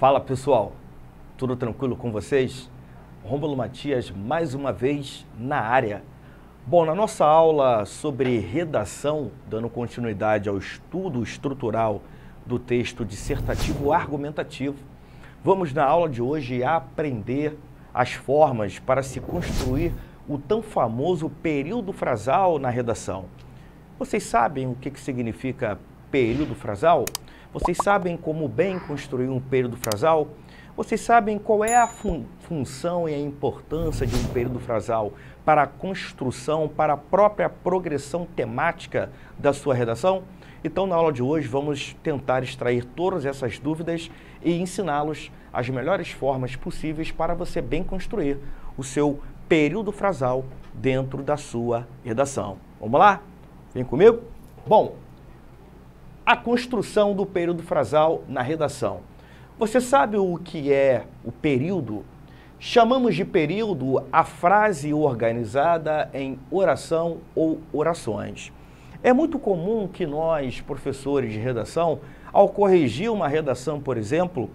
Fala pessoal, tudo tranquilo com vocês? Rômulo Matias mais uma vez na área. Bom, na nossa aula sobre redação, dando continuidade ao estudo estrutural do texto dissertativo argumentativo, vamos na aula de hoje aprender as formas para se construir o tão famoso período frasal na redação. Vocês sabem o que significa período frasal? Vocês sabem como bem construir um período frasal? Vocês sabem qual é a função e a importância de um período frasal para a construção, para a própria progressão temática da sua redação? Então, na aula de hoje, vamos tentar extrair todas essas dúvidas e ensiná-los as melhores formas possíveis para você bem construir o seu período frasal dentro da sua redação. Vamos lá? Vem comigo? Bom, a construção do período frasal na redação. Você sabe o que é o período? Chamamos de período a frase organizada em oração ou orações. É muito comum que nós, professores de redação, ao corrigir uma redação, por exemplo,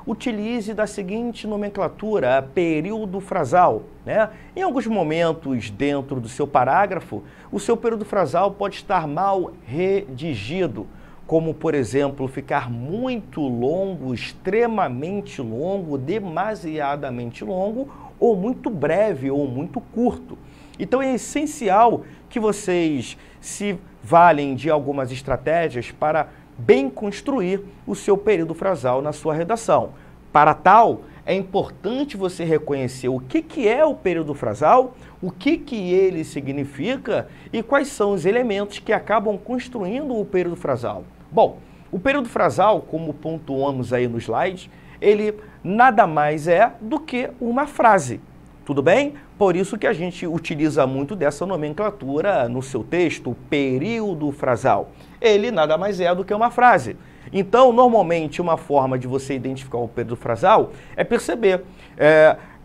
utilize da seguinte nomenclatura, período frasal, né? Em alguns momentos, dentro do seu parágrafo, o seu período frasal pode estar mal redigido, como, por exemplo, ficar muito longo, extremamente longo, demasiadamente longo, ou muito breve, ou muito curto. Então, é essencial que vocês se valem de algumas estratégias para bem construir o seu período frasal na sua redação. Para tal, é importante você reconhecer o que é o período frasal, o que ele significa e quais são os elementos que acabam construindo o período frasal. Bom, o período frasal, como pontuamos aí no slide, ele nada mais é do que uma frase, tudo bem? Por isso que a gente utiliza muito dessa nomenclatura no seu texto, período frasal. Ele nada mais é do que uma frase. Então, normalmente, uma forma de você identificar o período frasal é perceber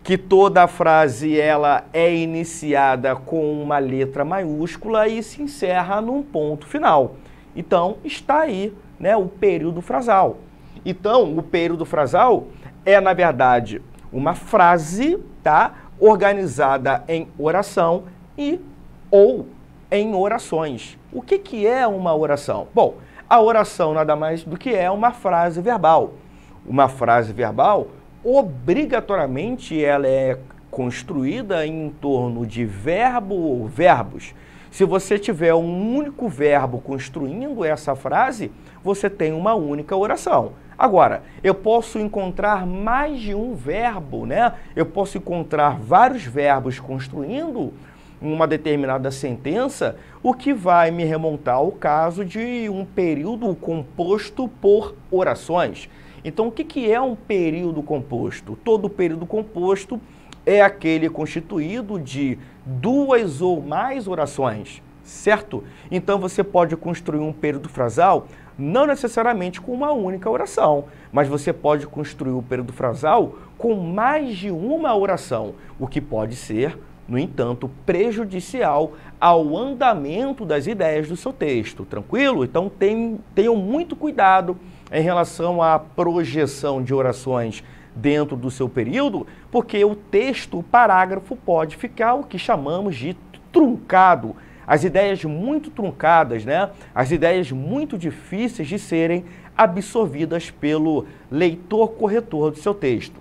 que toda a frase ela é iniciada com uma letra maiúscula e se encerra num ponto final. Então, está aí, né, o período frasal. Então, o período frasal é, na verdade, uma frase, tá, organizada em oração ou em orações. O que é uma oração? Bom, a oração nada mais do que é uma frase verbal. Uma frase verbal, obrigatoriamente, ela é construída em torno de verbo ou verbos. Se você tiver um único verbo construindo essa frase, você tem uma única oração. Agora, eu posso encontrar mais de um verbo, né? Eu posso encontrar vários verbos construindo uma determinada sentença, o que vai me remontar ao caso de um período composto por orações. Então, o que é um período composto? Todo período composto é aquele constituído de duas ou mais orações, certo? Então, você pode construir um período frasal não necessariamente com uma única oração, mas você pode construir o período frasal com mais de uma oração, o que pode ser, no entanto, prejudicial ao andamento das ideias do seu texto, tranquilo? Então, tenham muito cuidado em relação à projeção de orações dentro do seu período, porque o texto, o parágrafo, pode ficar o que chamamos de truncado. As ideias muito truncadas, né? As ideias muito difíceis de serem absorvidas pelo leitor corretor do seu texto.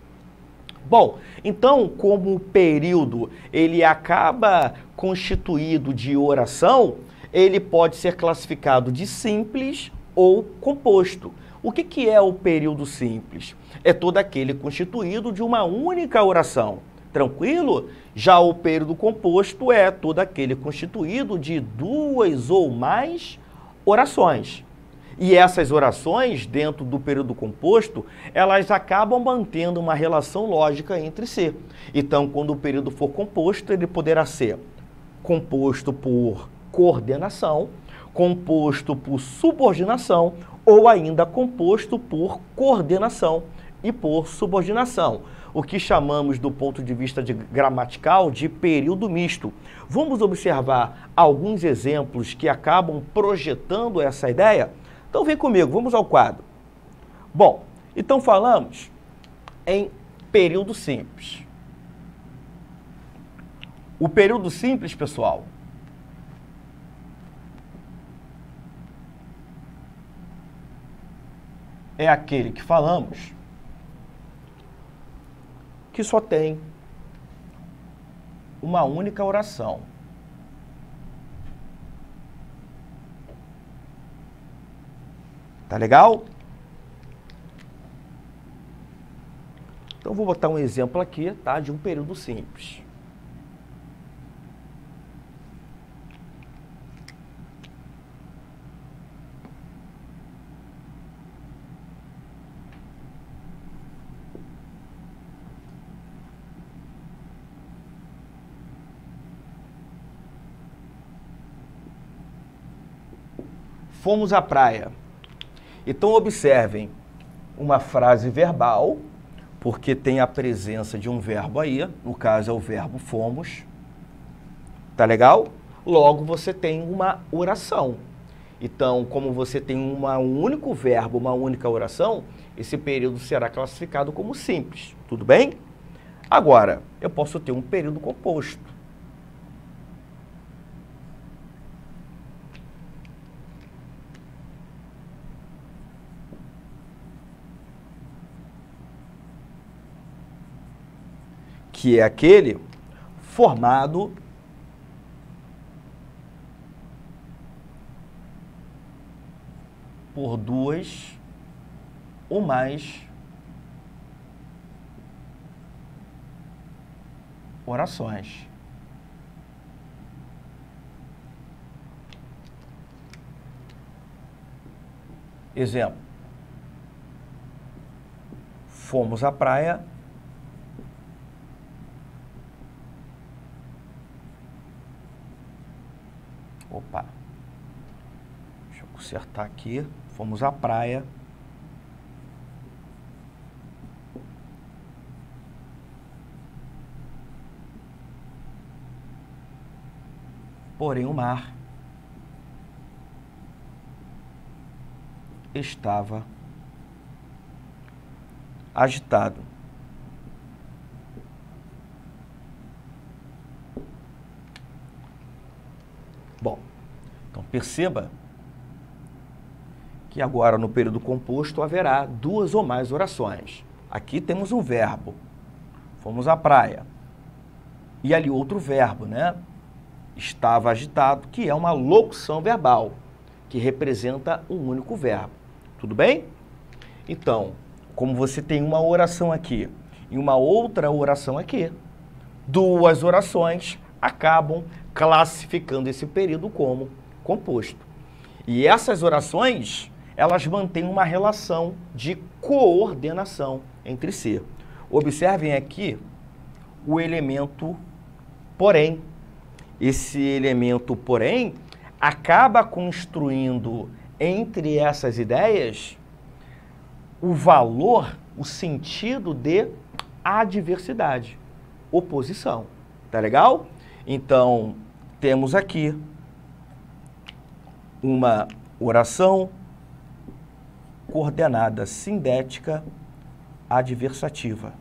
Bom, então, como o período ele acaba constituído de oração, ele pode ser classificado de simples ou composto. O que é o período simples? É todo aquele constituído de uma única oração. Tranquilo? Já o período composto é todo aquele constituído de duas ou mais orações. E essas orações, dentro do período composto, elas acabam mantendo uma relação lógica entre si. Então, quando o período for composto, ele poderá ser composto por coordenação, composto por subordinação ou ainda composto por coordenação e por subordinação, o que chamamos do ponto de vista gramatical de período misto. Vamos observar alguns exemplos que acabam projetando essa ideia? Então vem comigo, vamos ao quadro. Bom, Então falamos em período simples. O período simples, pessoal, é aquele que falamos que só tem uma única oração. Tá legal? Então, vou botar um exemplo aqui, tá, de um período simples. Fomos à praia. Então, observem uma frase verbal, porque tem a presença de um verbo aí, no caso é o verbo fomos. Tá legal? Logo, você tem uma oração. Então, como você tem um único verbo, uma única oração, esse período será classificado como simples. Tudo bem? Agora, eu posso ter um período composto. Que é aquele formado por duas ou mais orações. Exemplo. Fomos à praia. Opa, deixa eu consertar aqui. Fomos à praia. Porém, o mar estava agitado. Bom, então perceba que agora no período composto haverá duas ou mais orações. Aqui temos um verbo, fomos à praia. E ali outro verbo, né? Estava agitado, que é uma locução verbal, que representa um único verbo. Tudo bem? Então, como você tem uma oração aqui e uma outra oração aqui, duas orações acabam classificando esse período como composto. E essas orações, elas mantêm uma relação de coordenação entre si. Observem aqui o elemento porém. Esse elemento porém acaba construindo entre essas ideias o valor, o sentido de adversidade, oposição. Tá legal? Então, temos aqui uma oração coordenada sindética adversativa.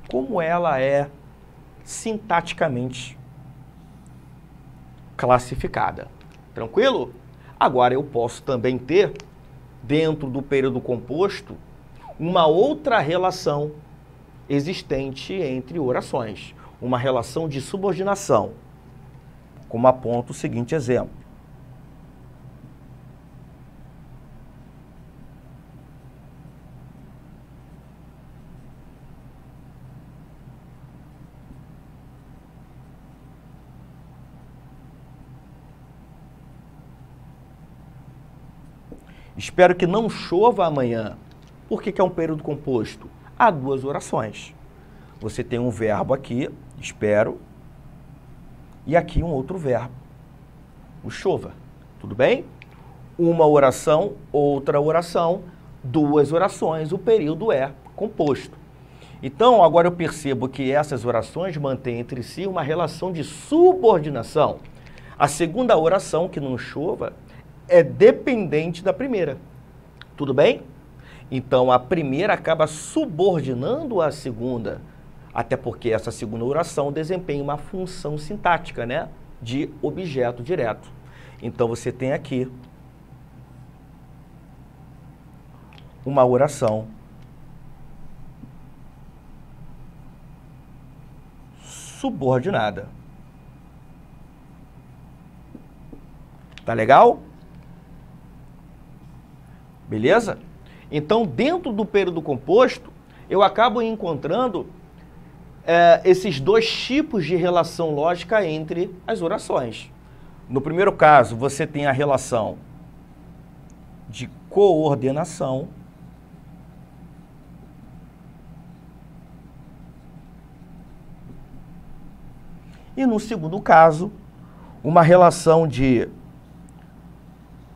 Como ela é sintaticamente classificada. Tranquilo? Agora, eu posso também ter, dentro do período composto, uma outra relação existente entre orações, uma relação de subordinação, como aponta o seguinte exemplo. Espero que não chova amanhã. Por que é um período composto? Há duas orações. Você tem um verbo aqui, espero, e aqui um outro verbo, o chova. Tudo bem? Uma oração, outra oração, duas orações, o período é composto. Então, agora eu percebo que essas orações mantêm entre si uma relação de subordinação. A segunda oração, que não chova, é dependente da primeira. Tudo bem? Então, a primeira acaba subordinando a segunda, até porque essa segunda oração desempenha uma função sintática, né? De objeto direto. Então, você tem aqui uma oração subordinada. Tá legal? Beleza? Então, dentro do período composto, eu acabo encontrando esses dois tipos de relação lógica entre as orações. No primeiro caso, você tem a relação de coordenação. E no segundo caso, uma relação de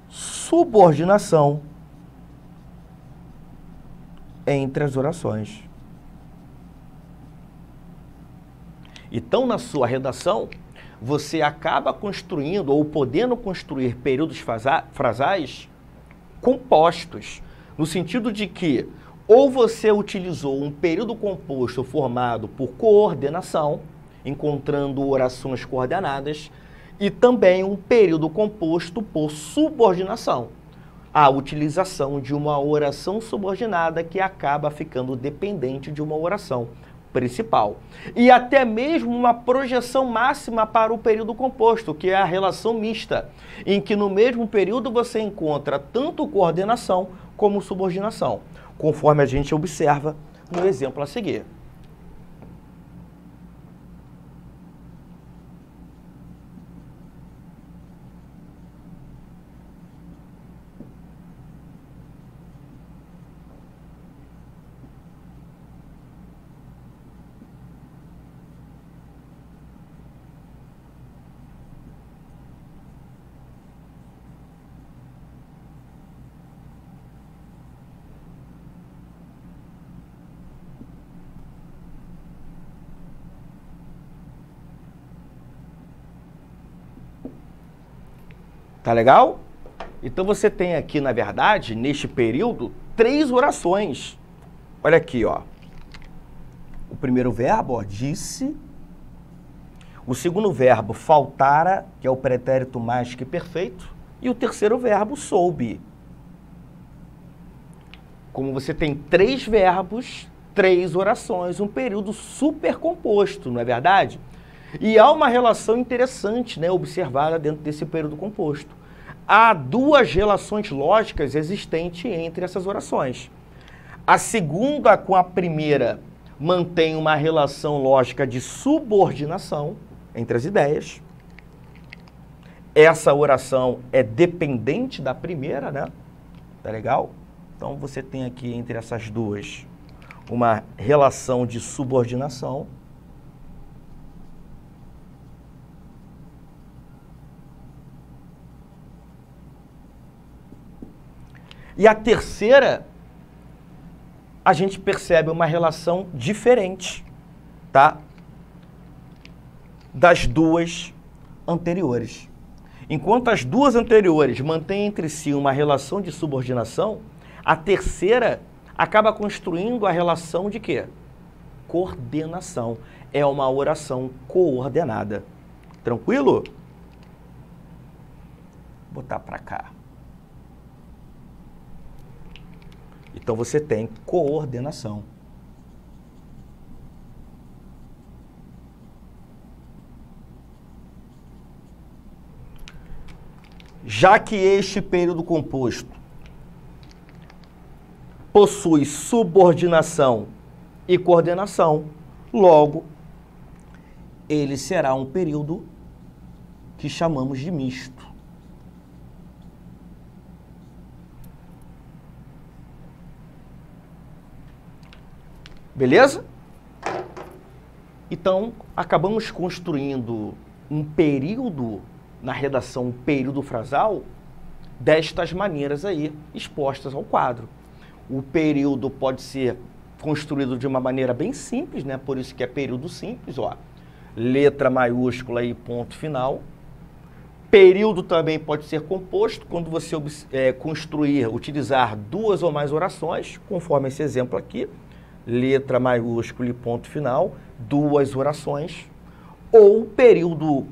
subordinação entre as orações. Então, na sua redação, você acaba construindo ou podendo construir períodos frasais compostos, no sentido de que ou você utilizou um período composto formado por coordenação, encontrando orações coordenadas, e também um período composto por subordinação, a utilização de uma oração subordinada que acaba ficando dependente de uma oração principal. E até mesmo uma projeção máxima para o período composto, que é a relação mista, em que no mesmo período você encontra tanto coordenação como subordinação, conforme a gente observa no exemplo a seguir. Tá legal? Então você tem aqui, na verdade, neste período, 3 orações. Olha aqui, ó. O primeiro verbo, ó, disse. O segundo verbo, faltara, que é o pretérito mais que perfeito. E o terceiro verbo, soube. Como você tem 3 verbos, 3 orações, um período super composto, não é verdade? E há uma relação interessante, né, observada dentro desse período composto. Há 2 relações lógicas existentes entre essas orações. A segunda com a primeira mantém uma relação lógica de subordinação entre as ideias. Essa oração é dependente da primeira, né? Tá legal? Então você tem aqui entre essas duas uma relação de subordinação. E a terceira, a gente percebe uma relação diferente, tá? Das 2 anteriores. Enquanto as 2 anteriores mantêm entre si uma relação de subordinação, a terceira acaba construindo a relação de quê? Coordenação. É uma oração coordenada. Tranquilo? Vou botar para cá. Então você tem coordenação. Já que este período composto possui subordinação e coordenação, logo, ele será um período que chamamos de misto. Beleza? Então, acabamos construindo um período na redação, um período frasal, destas maneiras aí, expostas ao quadro. O período pode ser construído de uma maneira bem simples, né? Por isso que é período simples, ó. Letra maiúscula e ponto final. Período também pode ser composto quando você utilizar duas ou mais orações, conforme esse exemplo aqui, letra maiúscula e ponto final, duas orações, ou período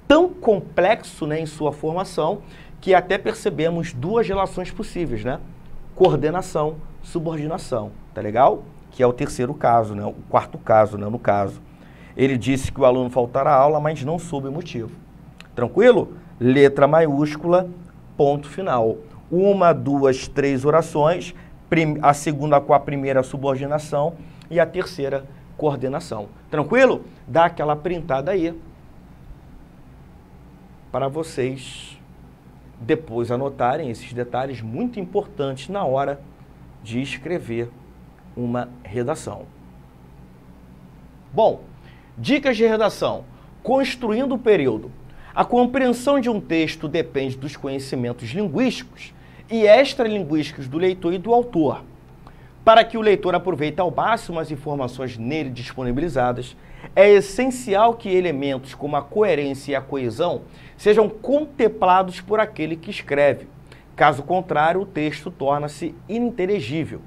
tão complexo, né, em sua formação, que até percebemos duas relações possíveis, né? Coordenação, subordinação, tá legal? Que é o terceiro caso, né? O quarto caso, né, no caso. Ele disse que o aluno faltará à aula, mas não soube o motivo. Tranquilo? Letra maiúscula, ponto final. Uma, duas, três orações, a segunda com a primeira subordinação e a terceira coordenação. Tranquilo? Dá aquela printada aí para vocês depois anotarem esses detalhes muito importantes na hora de escrever uma redação. Bom, dicas de redação. Construindo o período. A compreensão de um texto depende dos conhecimentos linguísticos e extralinguísticos do leitor e do autor. Para que o leitor aproveite ao máximo as informações nele disponibilizadas, é essencial que elementos como a coerência e a coesão sejam contemplados por aquele que escreve. Caso contrário, o texto torna-se ininteligível.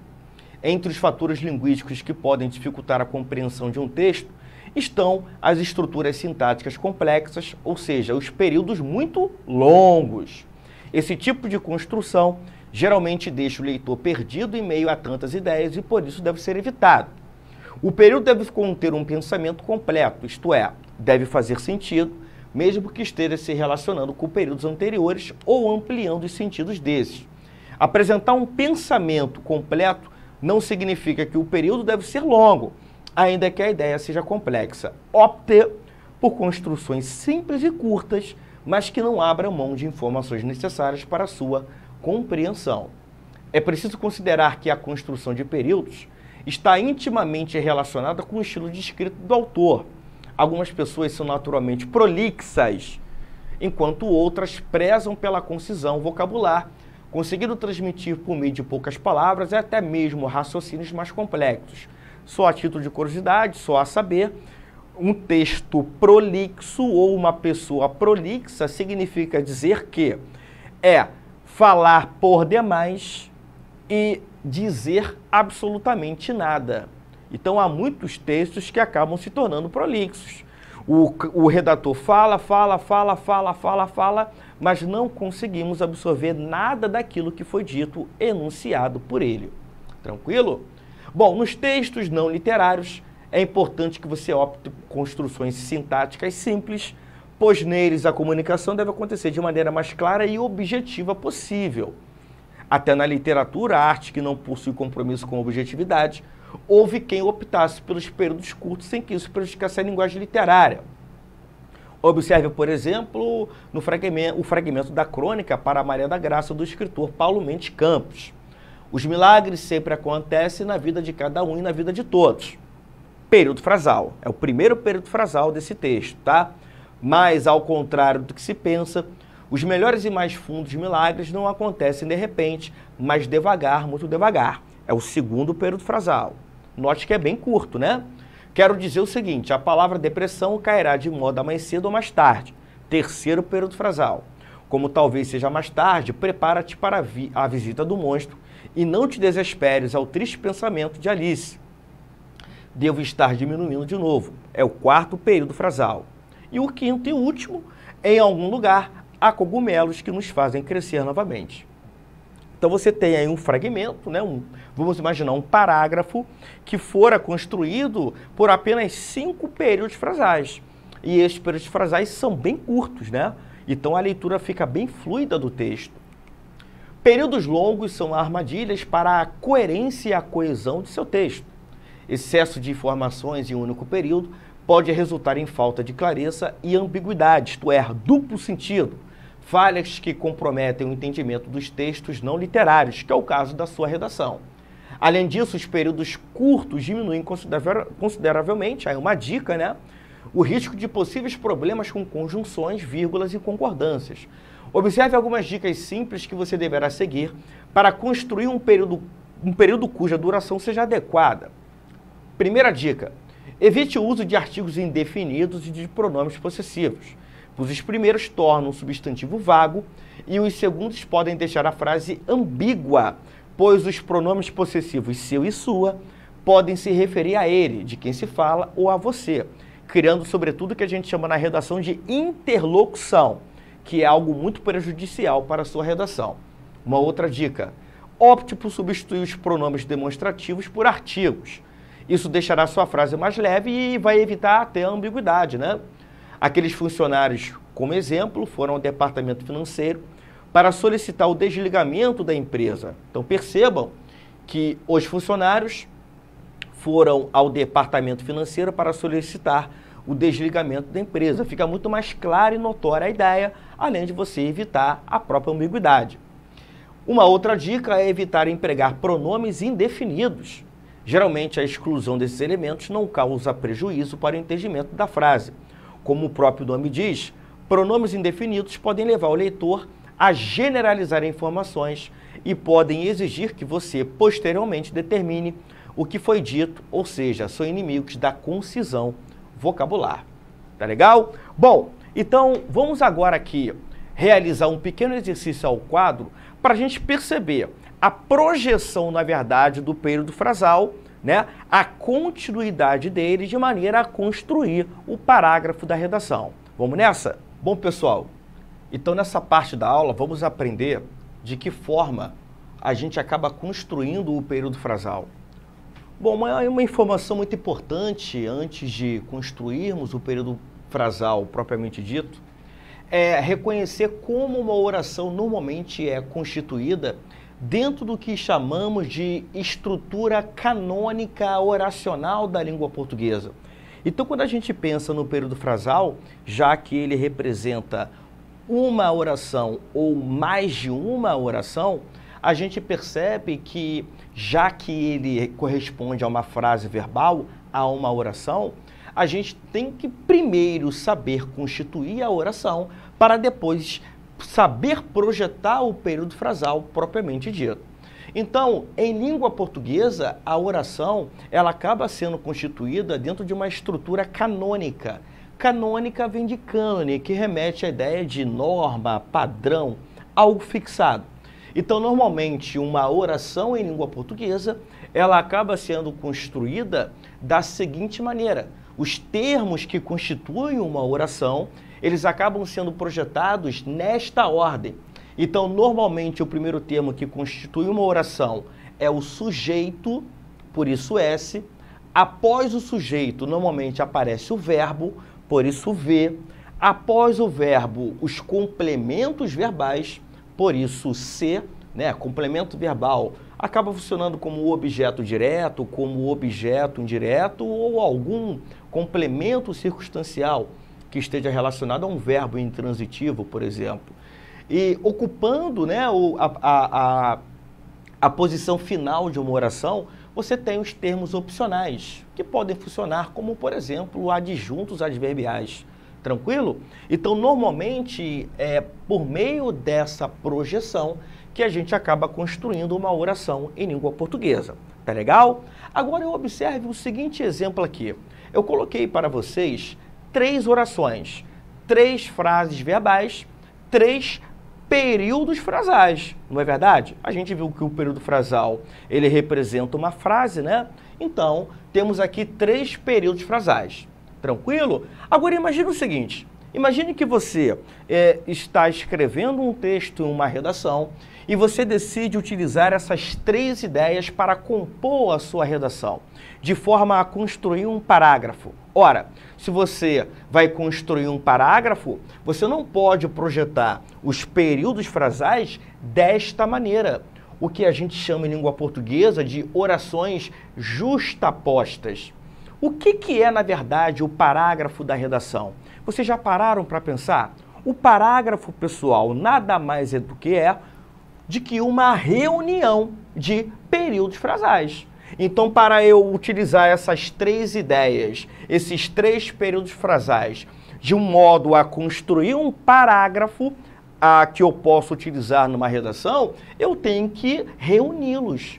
Entre os fatores linguísticos que podem dificultar a compreensão de um texto estão as estruturas sintáticas complexas, ou seja, os períodos muito longos. Esse tipo de construção geralmente deixa o leitor perdido em meio a tantas ideias e por isso deve ser evitado. O período deve conter um pensamento completo, isto é, deve fazer sentido, mesmo que esteja se relacionando com períodos anteriores ou ampliando os sentidos desses. Apresentar um pensamento completo não significa que o período deve ser longo, ainda que a ideia seja complexa. Opte por construções simples e curtas, mas que não abram mão de informações necessárias para a sua compreensão. É preciso considerar que a construção de períodos está intimamente relacionada com o estilo de escrita do autor. Algumas pessoas são naturalmente prolixas, enquanto outras prezam pela concisão vocabular, conseguindo transmitir por meio de poucas palavras e até mesmo raciocínios mais complexos. Só a título de curiosidade, só a saber, um texto prolixo ou uma pessoa prolixa significa dizer que é falar por demais e dizer absolutamente nada. Então, há muitos textos que acabam se tornando prolixos. O redator fala, mas não conseguimos absorver nada daquilo que foi dito, enunciado por ele. Tranquilo? Bom, nos textos não literários, é importante que você opte por construções sintáticas simples, pois neles a comunicação deve acontecer de maneira mais clara e objetiva possível. Até na literatura, a arte que não possui compromisso com a objetividade, houve quem optasse pelos períodos curtos sem que isso prejudicasse a linguagem literária. Observe, por exemplo, o fragmento da crônica para a Maria da Graça do escritor Paulo Mendes Campos. Os milagres sempre acontecem na vida de cada um e na vida de todos. Período frasal. É o primeiro período frasal desse texto, tá? Mas, ao contrário do que se pensa, os melhores e mais fundos milagres não acontecem de repente, mas devagar, muito devagar. É o segundo período frasal. Note que é bem curto, né? Quero dizer o seguinte, a palavra depressão cairá de moda mais cedo ou mais tarde. Terceiro período frasal. Como talvez seja mais tarde, prepara-te para a visita do monstro e não te desesperes ao triste pensamento de Alice. Devo estar diminuindo de novo. É o quarto período frasal. E o quinto e último, em algum lugar, há cogumelos que nos fazem crescer novamente. Então você tem aí um fragmento, né? Vamos imaginar um parágrafo que fora construído por apenas 5 períodos frasais. E estes períodos frasais são bem curtos, né? Então a leitura fica bem fluida do texto. Períodos longos são armadilhas para a coerência e a coesão de seu texto. Excesso de informações em um único período pode resultar em falta de clareza e ambiguidade, isto é, duplo sentido. Falhas que comprometem o entendimento dos textos não literários, que é o caso da sua redação. Além disso, os períodos curtos diminuem consideravelmente, aí uma dica, né? O risco de possíveis problemas com conjunções, vírgulas e concordâncias. Observe algumas dicas simples que você deverá seguir para construir um período cuja duração seja adequada. Primeira dica, evite o uso de artigos indefinidos e de pronomes possessivos. pois os primeiros tornam o substantivo vago e os segundos podem deixar a frase ambígua, pois os pronomes possessivos seu e sua podem se referir a ele, de quem se fala, ou a você, criando, sobretudo, o que a gente chama na redação de interlocução, que é algo muito prejudicial para a sua redação. Uma outra dica: opte por substituir os pronomes demonstrativos por artigos. Isso deixará sua frase mais leve e vai evitar até a ambiguidade, né? Aqueles funcionários, como exemplo, foram ao departamento financeiro para solicitar o desligamento da empresa. Então percebam que os funcionários foram ao departamento financeiro para solicitar o desligamento da empresa. Fica muito mais clara e notória a ideia, além de você evitar a própria ambiguidade. Uma outra dica é evitar empregar pronomes indefinidos. Geralmente, a exclusão desses elementos não causa prejuízo para o entendimento da frase. Como o próprio nome diz, pronomes indefinidos podem levar o leitor a generalizar informações e podem exigir que você, posteriormente, determine o que foi dito, ou seja, são inimigos da concisão vocabular. Tá legal? Bom, então vamos agora aqui realizar um pequeno exercício ao quadro para a gente perceber a projeção, na verdade, do período frasal, né? A continuidade dele de maneira a construir o parágrafo da redação. Vamos nessa? Bom, pessoal, então nessa parte da aula vamos aprender de que forma a gente acaba construindo o período frasal. Bom, uma informação muito importante antes de construirmos o período frasal propriamente dito é reconhecer como uma oração normalmente é constituída dentro do que chamamos de estrutura canônica oracional da língua portuguesa. Então, quando a gente pensa no período frasal, já que ele representa uma oração ou mais de uma oração, a gente percebe que, já que ele corresponde a uma frase verbal, a uma oração, a gente tem que primeiro saber constituir a oração para depois saber projetar o período frasal propriamente dito. Então, em língua portuguesa, a oração ela acaba sendo constituída dentro de uma estrutura canônica. Canônica vem de cânone, que remete à ideia de norma, padrão, algo fixado. Então, normalmente, uma oração em língua portuguesa, ela acaba sendo construída da seguinte maneira: os termos que constituem uma oração, eles acabam sendo projetados nesta ordem. Então, normalmente, o primeiro termo que constitui uma oração é o sujeito, por isso S. Após o sujeito, normalmente aparece o verbo, por isso V. Após o verbo, os complementos verbais, por isso C, né? Complemento verbal acaba funcionando como objeto direto, como objeto indireto ou algum complemento circunstancial que esteja relacionado a um verbo intransitivo, por exemplo. E ocupando, né, a posição final de uma oração, você tem os termos opcionais, que podem funcionar como, por exemplo, adjuntos adverbiais. Tranquilo? Então, normalmente, é por meio dessa projeção que a gente acaba construindo uma oração em língua portuguesa. Tá legal? Agora, eu observe o seguinte exemplo aqui. Eu coloquei para vocês 3 orações, 3 frases verbais, 3 períodos frasais, não é verdade? A gente viu que o período frasal, ele representa uma frase, né? Então, temos aqui 3 períodos frasais. Tranquilo? Agora, imagine o seguinte. Imagine que você está escrevendo um texto em uma redação e você decide utilizar essas 3 ideias para compor a sua redação, de forma a construir um parágrafo. Ora, se você vai construir um parágrafo, você não pode projetar os períodos frasais desta maneira, o que a gente chama em língua portuguesa de orações justapostas. O que é, na verdade, o parágrafo da redação? Vocês já pararam para pensar? O parágrafo, pessoal, nada mais é do que de que uma reunião de períodos frasais. Então, para eu utilizar essas 3 ideias, esses 3 períodos frasais, de um modo a construir um parágrafo que eu posso utilizar numa redação, eu tenho que reuni-los.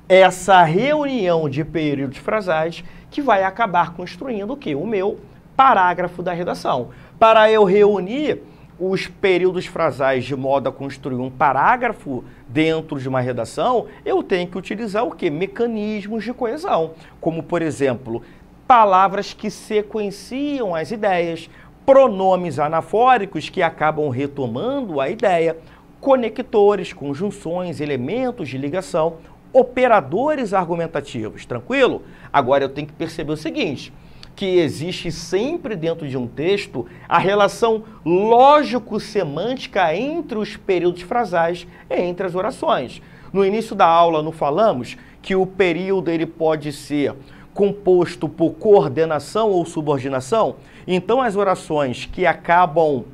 Essa reunião de períodos frasais que vai acabar construindo o quê? O meu parágrafo da redação. Para eu reunir os períodos frasais de modo a construir um parágrafo dentro de uma redação, eu tenho que utilizar o quê? Mecanismos de coesão, como, por exemplo, palavras que sequenciam as ideias, pronomes anafóricos que acabam retomando a ideia, conectores, conjunções, elementos de ligação, operadores argumentativos, tranquilo? Agora eu tenho que perceber o seguinte, que existe sempre dentro de um texto a relação lógico-semântica entre os períodos frasais e entre as orações. No início da aula não falamos que o período ele pode ser composto por coordenação ou subordinação? Então as orações que acabam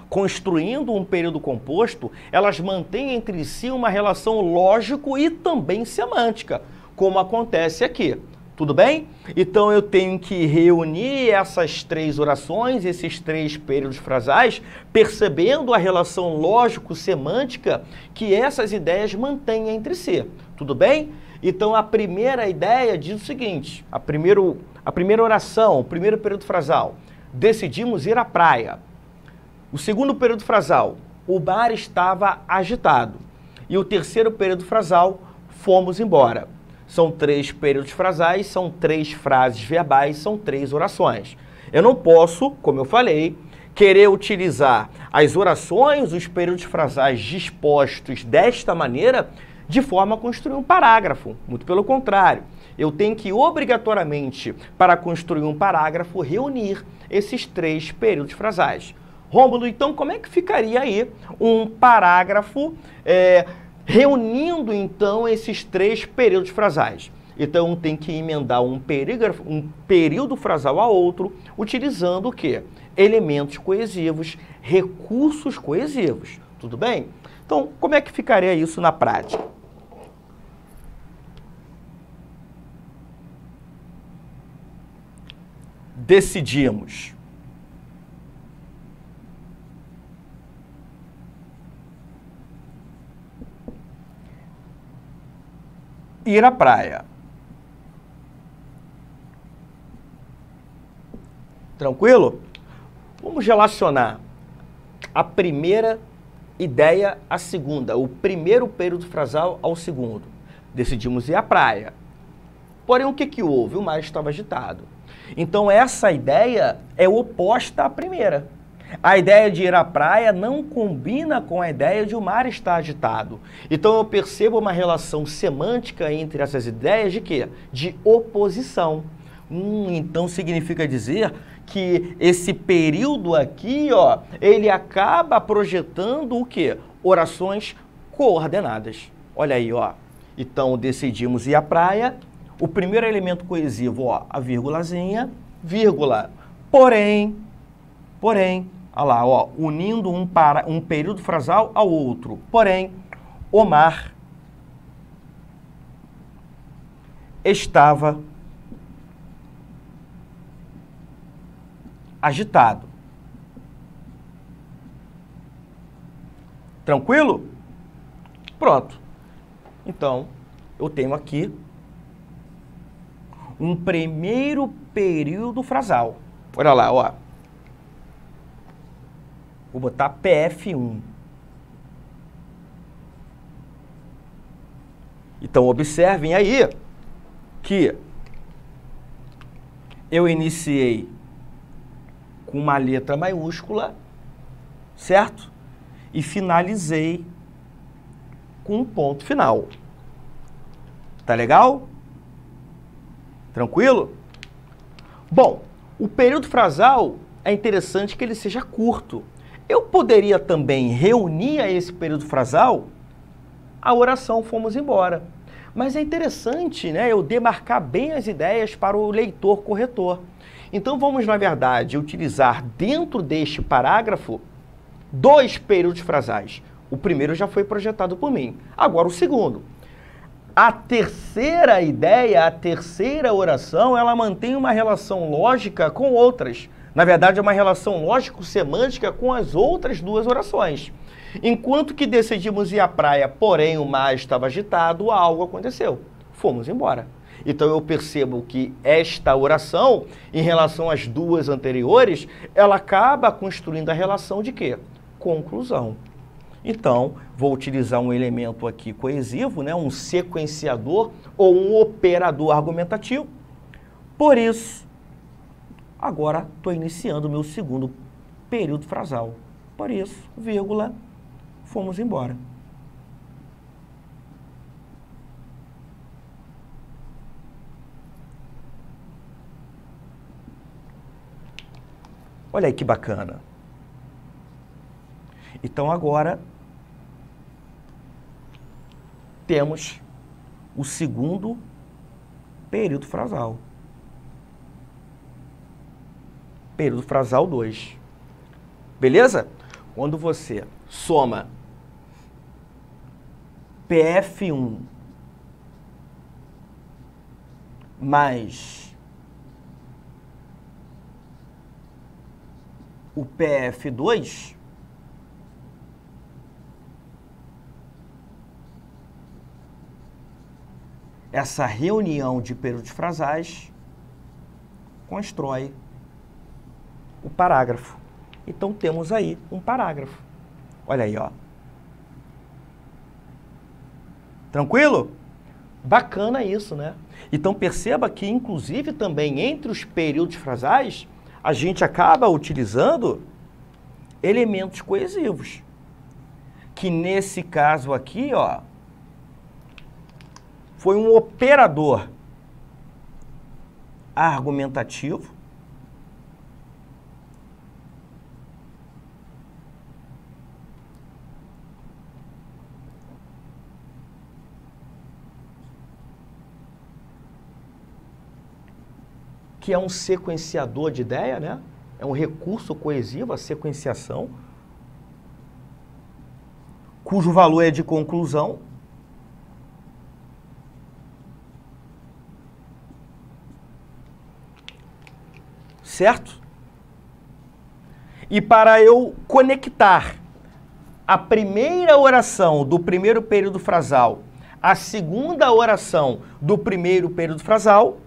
construindo um período composto, elas mantêm entre si uma relação lógico e também semântica, como acontece aqui. Tudo bem? Então eu tenho que reunir essas três orações, esses três períodos frasais, percebendo a relação lógico-semântica que essas ideias mantêm entre si. Tudo bem? Então a primeira ideia diz o seguinte, a primeira oração, o primeiro período frasal, decidimos ir à praia. O segundo período frasal, o mar estava agitado. E o terceiro período frasal, fomos embora. São três períodos frasais, são três frases verbais, são três orações. Eu não posso, como eu falei, querer utilizar as orações, os períodos frasais dispostos desta maneira, de forma a construir um parágrafo. Muito pelo contrário, eu tenho que obrigatoriamente, para construir um parágrafo, reunir esses três períodos frasais. Rômulo, então como é que ficaria aí um parágrafo reunindo, então, esses três períodos frasais? Então, tem que emendar um período frasal a outro, utilizando o quê? Elementos coesivos, recursos coesivos. Tudo bem? Então, como é que ficaria isso na prática? Decidimos ir à praia. Tranquilo? Vamos relacionar a primeira ideia à segunda, o primeiro período frasal ao segundo. Decidimos ir à praia. Porém, o que houve? O mar estava agitado. Então, essa ideia é oposta à primeira. A ideia de ir à praia não combina com a ideia de o mar estar agitado. Então eu percebo uma relação semântica entre essas ideias de quê? De oposição. Então significa dizer que esse período aqui, ó, ele acaba projetando o quê? Orações coordenadas. Olha aí, ó. Então decidimos ir à praia. O primeiro elemento coesivo, ó, a vírgulazinha, vírgula. Porém, olha lá, ó, unindo um período frasal ao outro. Porém, o mar estava agitado. Tranquilo? Pronto. Então, eu tenho aqui um primeiro período frasal. Olha lá, ó. Vou botar PF1. Então, observem aí que eu iniciei com uma letra maiúscula, certo? E finalizei com um ponto final. Tá legal? Tranquilo? Bom, o período frasal é interessante que ele seja curto. Eu poderia também reunir a esse período frasal a oração fomos embora. Mas é interessante, né, eu demarcar bem as ideias para o leitor corretor. Então vamos, na verdade, utilizar dentro deste parágrafo dois períodos frasais. O primeiro já foi projetado por mim. Agora o segundo. A terceira ideia, a terceira oração, ela mantém uma relação lógica com outras. Na verdade, é uma relação lógico-semântica com as outras duas orações. Enquanto que decidimos ir à praia, porém o mar estava agitado, algo aconteceu. Fomos embora. Então eu percebo que esta oração, em relação às duas anteriores, ela acaba construindo a relação de quê? Conclusão. Então, vou utilizar um elemento aqui coesivo, né, um sequenciador ou um operador argumentativo. Por isso, agora estou iniciando o meu segundo período frasal. Por isso, vírgula, fomos embora. Olha aí que bacana. Então agora temos o segundo período frasal. Período frasal 2. Beleza? Quando você soma PF1 mais o PF2, essa reunião de períodos frasais constrói o parágrafo. Então temos aí um parágrafo. Olha aí, ó. Tranquilo? Bacana isso, né? Então perceba que, inclusive, também entre os períodos frasais, a gente acaba utilizando elementos coesivos. Que nesse caso aqui, ó, foi um operador argumentativo que é um sequenciador de ideia, né? É um recurso coesivo, a sequenciação, cujo valor é de conclusão. Certo? E para eu conectar a primeira oração do primeiro período frasal à segunda oração do primeiro período frasal,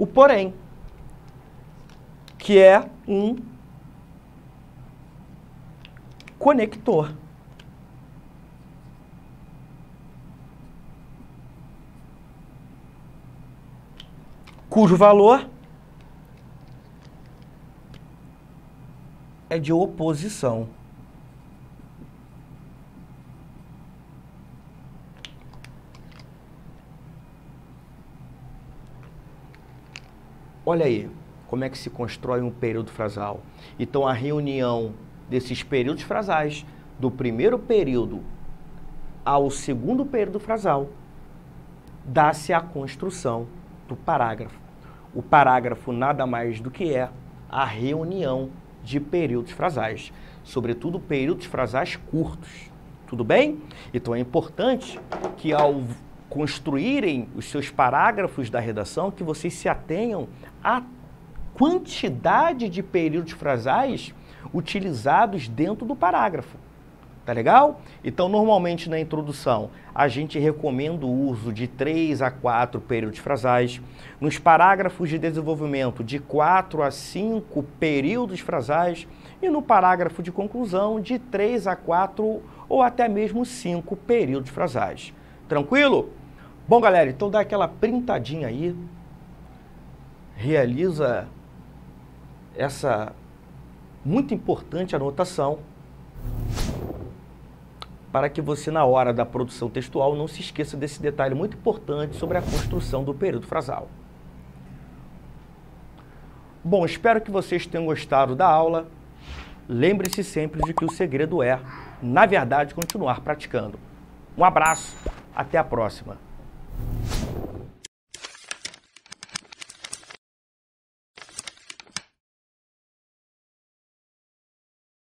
o porém, que é um conector. Cujo valor é de oposição. Olha aí, como é que se constrói um período frasal. Então, a reunião desses períodos frasais, do primeiro período ao segundo período frasal, dá-se a construção do parágrafo. O parágrafo nada mais do que é a reunião de períodos frasais, sobretudo períodos frasais curtos. Tudo bem? Então, é importante que ao construírem os seus parágrafos da redação, que vocês se atenham à quantidade de períodos frasais utilizados dentro do parágrafo. Tá legal? Então, normalmente na introdução, a gente recomenda o uso de 3 a 4 períodos frasais. Nos parágrafos de desenvolvimento, de 4 a 5 períodos frasais. E no parágrafo de conclusão, de 3 a 4 ou até mesmo 5 períodos frasais. Tranquilo? Bom, galera, então dá aquela printadinha aí, realiza essa muito importante anotação para que você, na hora da produção textual, não se esqueça desse detalhe muito importante sobre a construção do período frasal. Bom, espero que vocês tenham gostado da aula. Lembre-se sempre de que o segredo é, na verdade, continuar praticando. Um abraço, até a próxima.